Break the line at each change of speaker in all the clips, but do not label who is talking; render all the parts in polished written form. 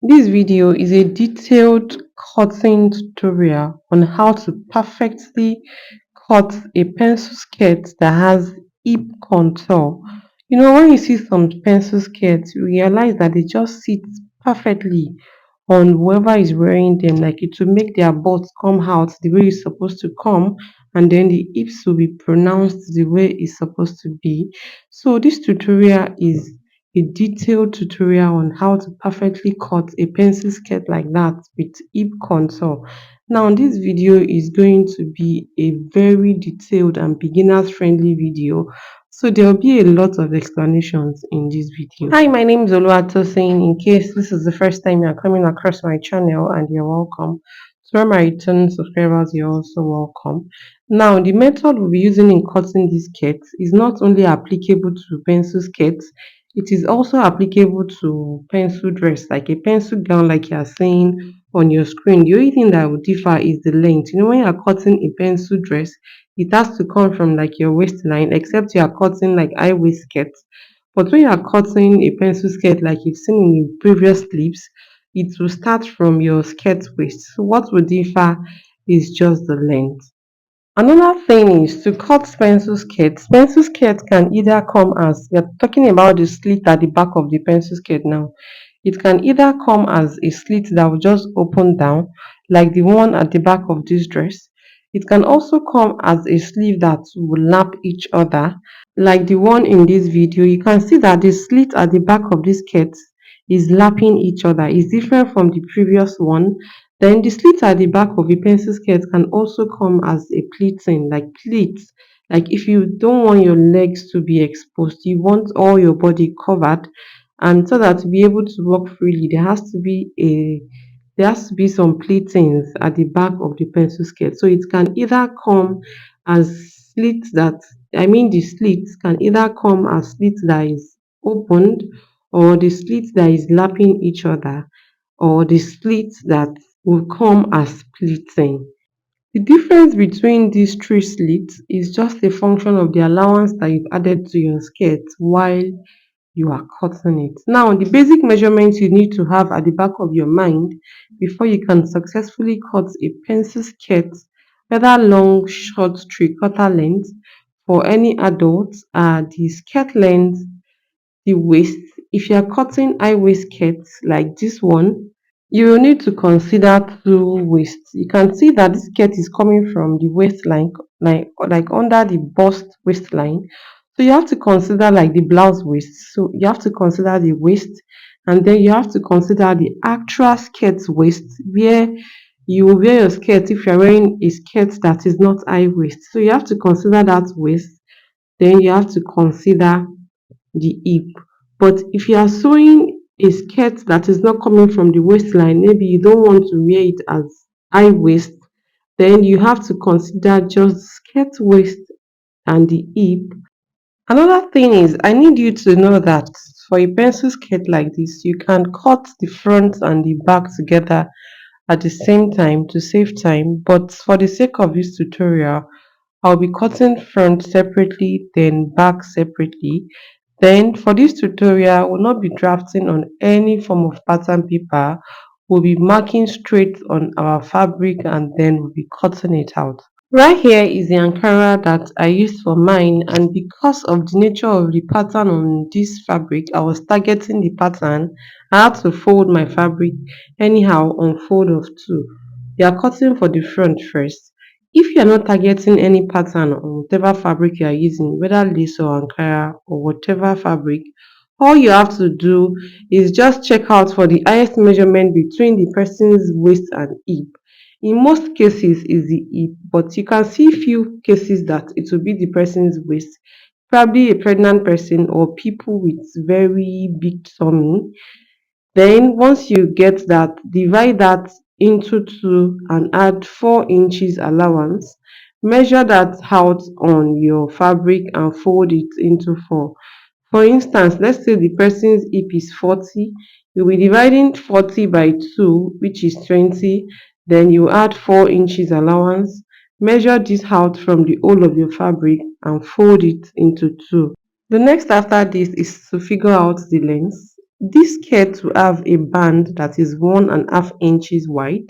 This video is a detailed cutting tutorial on how to perfectly cut a pencil skirt that has hip contour. When you see some pencil skirts, you realize that they just sit perfectly on whoever is wearing them, like it will make their butts come out the way it's supposed to come, and then the hips will be pronounced the way it's supposed to be. So, this tutorial is a detailed tutorial on how to perfectly cut a pencil skirt like that with hip contour. Now, this video is going to be a very detailed and beginners friendly video. So there will be a lot of explanations in this video. Hi, my name is Oluwatosin. In case this is the first time you are coming across my channel, and you're welcome. To all my return subscribers, you're also welcome. Now, the method we'll be using in cutting these skirts is not only applicable to pencil skirts, it is also applicable to pencil dress, like a pencil gown, like you are seeing on your screen. The only thing that will differ is the length. When you're cutting a pencil dress, it has to come from like your waistline, except you are cutting like high waist skirts. But when you are cutting a pencil skirt, like you've seen in the previous clips, it will start from your skirt waist. So what will differ is just the length. Another thing is to cut pencil skirts. Pencil skirts can either come as we're talking about the slit at the back of the pencil skirt now. It can either come as a slit that will just open down, like the one at the back of this dress. It can also come as a sleeve that will lap each other, like the one in this video. You can see that the slit at the back of this skirt is lapping each other. It's different from the previous one. Then the slit at the back of a pencil skirt can also come as a pleating, like pleats. Like if you don't want your legs to be exposed, you want all your body covered, and so that to be able to walk freely, there has to be some pleatings at the back of the pencil skirt. So it can either come as slits that the slits can either come as slits that is opened, or the slits that is lapping each other, or the slits that will come as pleating. The difference between these three slits is just a function of the allowance that you've added to your skirt while you are cutting it. Now, the basic measurements you need to have at the back of your mind before you can successfully cut a pencil skirt, whether long, short, three-quarter length, for any adult, are the skirt length, the waist. If you are cutting high waist skirts like this one, you will need to consider two waists. You can see that this skirt is coming from the waistline, like under the bust waistline. So you have to consider like the blouse waist. So you have to consider the waist, and then you have to consider the actual skirt waist, where you will wear your skirt if you're wearing a skirt that is not high waist. So you have to consider that waist, then you have to consider the hip. But if you are sewing a skirt that is not coming from the waistline, maybe you don't want to wear it as high waist, then you have to consider just skirt waist and the hip. Another thing is, I need you to know that for a pencil skirt like this, you can cut the front and the back together at the same time to save time. But for the sake of this tutorial, I'll be cutting front separately, then back separately. Then for this tutorial, we'll not be drafting on any form of pattern paper. We'll be marking straight on our fabric, and then we'll be cutting it out. Right here is the Ankara that I used for mine, and because of the nature of the pattern on this fabric, I was targeting the pattern. I had to fold my fabric anyhow on fold of two. You are cutting for the front first. If you are not targeting any pattern on whatever fabric you are using, whether lace or Ankara or whatever fabric, all you have to do is just check out for the highest measurement between the person's waist and hip. In most cases is the hip, but you can see few cases that it will be the person's waist, probably a pregnant person or people with very big tummy. Then once you get that, divide that into two and add 4 inches allowance. Measure that out on your fabric and fold it into four. For instance, let's say the person's hip is 40, you'll be dividing 40 by 2, which is 20. Then you add 4 inches allowance. Measure this out from the whole of your fabric and fold it into two. The next after this is to figure out the length. this skirt will have a band that is 1.5 inches wide.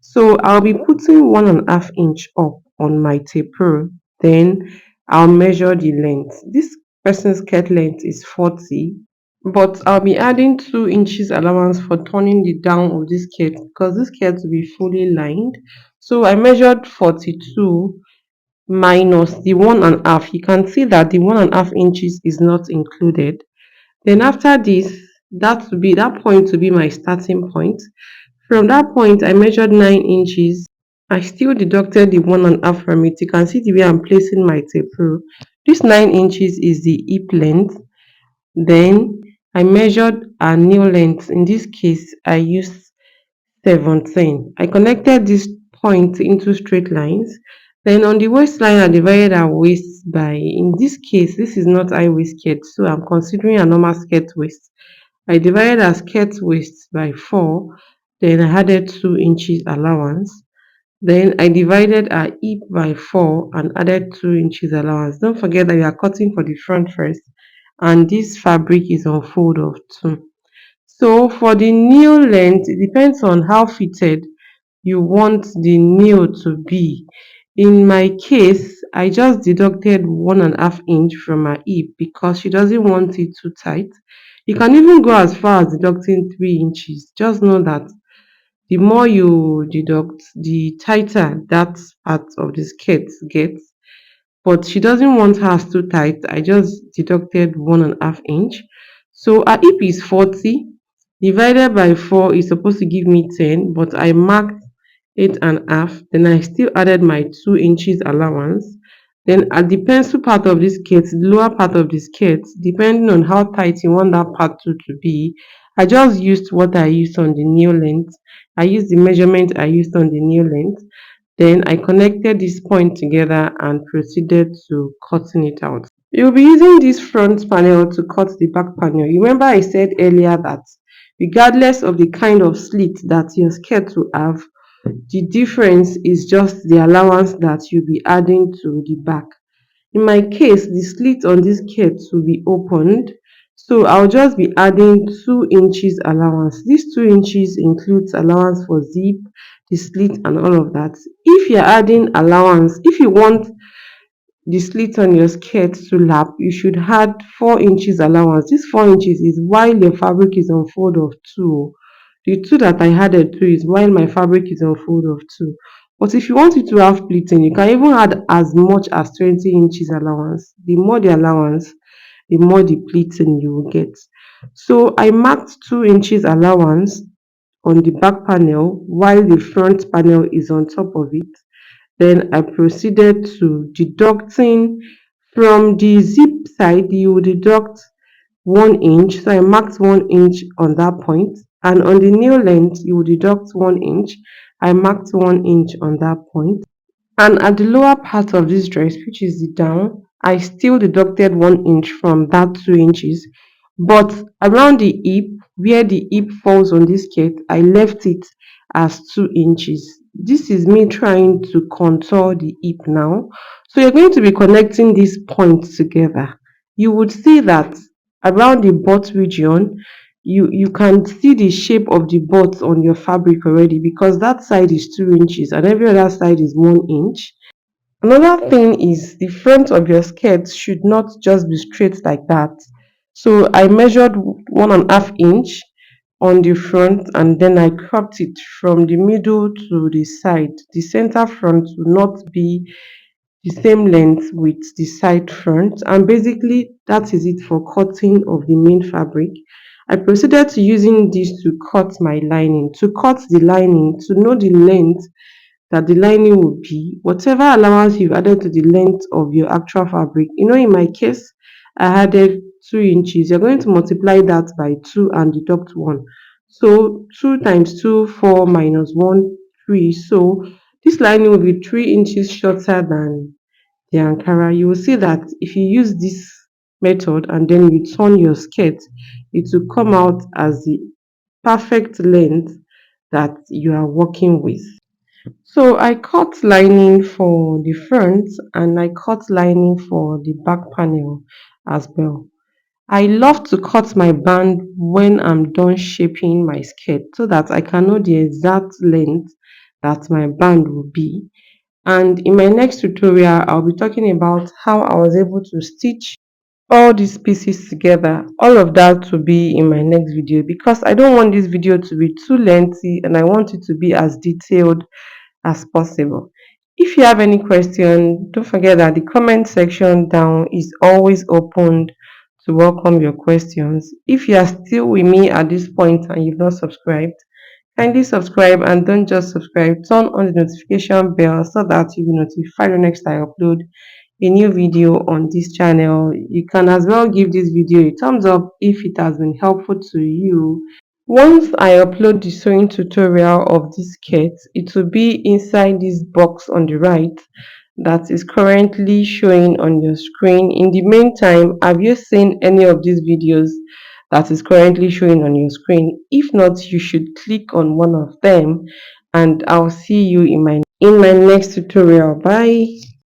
So I'll be putting 1.5 inch up on my taper. Then I'll measure the length. This person's skirt length is 40, but I'll be adding 2 inches allowance for turning the down of this skirt because this skirt will be fully lined. So I measured 42 minus the 1.5. You can see that the 1.5 inches is not included. Then after this, that point to be my starting point. From that point, I measured 9 inches. I still deducted the 1.5 from it. You can see the way I'm placing my taper. This 9 inches is the hip length. Then I measured a nail length. In this case, I used 17. I connected this point into straight lines. Then on the waistline, I divided our waist by, in this case, this is not high waist skirt, so I'm considering a normal skirt waist. I divided our skirt waist by 4, then I added 2 inches allowance. Then I divided our hip by 4 and added 2 inches allowance. Don't forget that we are cutting for the front first, and this fabric is on fold of 2. So for the nail length, it depends on how fitted you want the nail to be. In my case, I just deducted 1.5 inch from her hip because she doesn't want it too tight. You can even go as far as deducting 3 inches. Just know that the more you deduct, the tighter that part of the skirt gets. But she doesn't want hers too tight. I just deducted 1.5 inch. So her hip is 40 divided by 4 is supposed to give me 10, but I marked 8.5. Then I still added my 2 inches allowance. Then at the pencil part of the skirt, the lower part of the skirt, depending on how tight you want that part to be, I just used what I used on the nail length. I used the measurement I used on the nail length. Then I connected this point together and proceeded to cutting it out. You'll be using this front panel to cut the back panel. You remember I said earlier that regardless of the kind of slit that your skirt will have, the difference is just the allowance that you'll be adding to the back. In my case, the slit on this skirt will be opened. So I'll just be adding 2 inches allowance. These 2 inches includes allowance for zip, the slit and all of that. If you're adding allowance, if you want the slit on your skirt to lap, you should add 4 inches allowance. This 4 inches is while your fabric is on fold of 2. The 2 that I added to is while my fabric is on fold of 2. But if you want it to have pleating, you can even add as much as 20 inches allowance. The more the allowance, the more the pleating you will get. So I marked 2 inches allowance on the back panel while the front panel is on top of it. Then I proceeded to deducting from the zip side, you will deduct 1 inch. So I marked 1 inch on that point. And on the nail length, you will deduct 1 inch. I marked 1 inch on that point. And at the lower part of this dress, which is the down, I still deducted 1 inch from that 2 inches. But around the hip, where the hip falls on this skirt, I left it as 2 inches. This is me trying to contour the hip now. So you're going to be connecting these points together. You would see that around the butt region, you can see the shape of the butt on your fabric already because that side is 2 inches and every other side is 1 inch. Another thing is the front of your skirt should not just be straight like that. So I measured 1.5 inch on the front and then I cropped it from the middle to the side. The center front will not be the same length with the side front, and basically that is it for cutting of the main fabric. I proceeded to using this to cut my lining. To cut the lining, to know the length that the lining will be, whatever allowance you've added to the length of your actual fabric. In my case, I added 2 inches. You're going to multiply that by 2 and deduct 1. So 2 times 2, 4 minus 1, 3. So this lining will be 3 inches shorter than the Ankara. You will see that if you use this method and then you turn your skirt, it will come out as the perfect length that you are working with. So I cut lining for the front and I cut lining for the back panel as well. I love to cut my band when I'm done shaping my skirt so that I can know the exact length that my band will be. And in my next tutorial, I'll be talking about how I was able to stitch all these pieces together. All of that will be in my next video because I don't want this video to be too lengthy and I want it to be as detailed as possible. If you have any question, don't forget that the comment section down is always opened to welcome your questions. If you are still with me at this point and you've not subscribed, kindly subscribe and don't just subscribe, turn on the notification bell so that you'll be notified the next I upload a new video on this channel. You can as well give this video a thumbs up if it has been helpful to you. Once I upload the sewing tutorial of this skirt, it will be inside this box on the right that is currently showing on your screen. In the meantime, have you seen any of these videos that is currently showing on your screen? If not, you should click on one of them and I'll see you in my next tutorial. Bye.